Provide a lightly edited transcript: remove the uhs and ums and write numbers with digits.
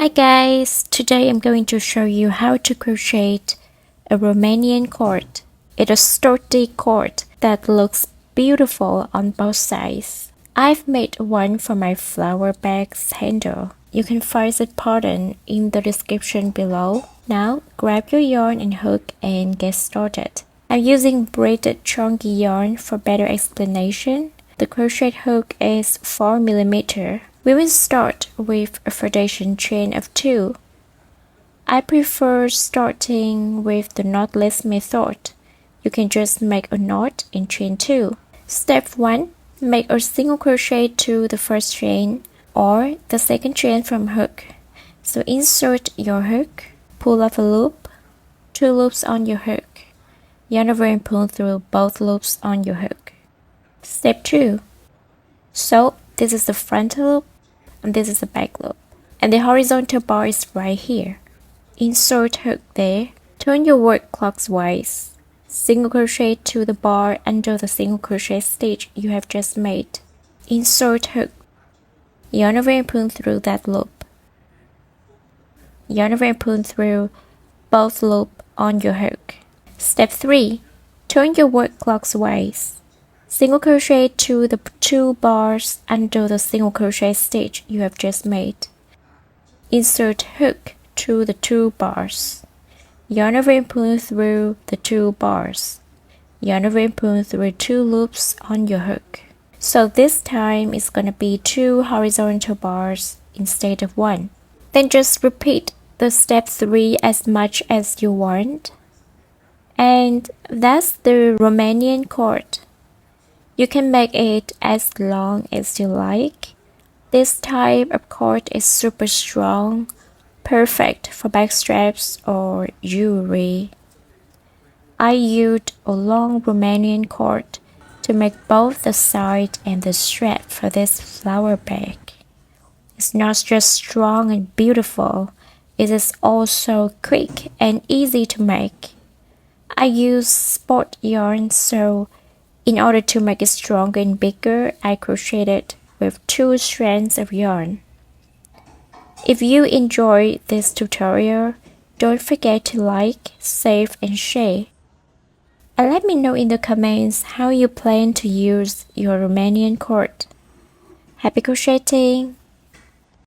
Hi guys, today I'm going to show you how to crochet a Romanian cord. It's a sturdy cord that looks beautiful on both sides. I've made one for my flower bag's handle. You can find the pattern in the description below. Now grab your yarn and hook and get started. I'm using braided chunky yarn for better explanation. The crochet hook is 4mm. We will start with a foundation chain of 2. I prefer starting with the knotless method. You can just make a knot in chain 2. Step 1. Make a single crochet to the first chain or the second chain from hook. So insert your hook, pull off a loop, 2 loops on your hook. Yarn over and pull through both loops on your hook. Step 2. So this is the front loop and this is the back loop. And the horizontal bar is right here. Insert hook there. Turn your work clockwise. Single crochet to the bar under the single crochet stitch you have just made. Insert hook. Yarn over and pull through that loop. Yarn over and pull through both loops on your hook. Step 3. Turn your work clockwise. Single crochet to the 2 bars under the single crochet stitch you have just made. Insert hook to the 2 bars. Yarn over and pull through the 2 bars. Yarn over and pull through 2 loops on your hook. So this time it's gonna be 2 horizontal bars instead of 1. Then just repeat the step 3 as much as you want. And that's the Romanian cord. You can make it as long as you like. This type of cord is super strong, perfect for bag straps or jewelry. I used a long Romanian cord to make both the side and the strap for this flower bag. It's not just strong and beautiful, it is also quick and easy to make. I use sport yarn, so in order to make it stronger and bigger, I crocheted with 2 strands of yarn. If you enjoyed this tutorial, don't forget to like, save and share. And let me know in the comments how you plan to use your Romanian cord. Happy crocheting!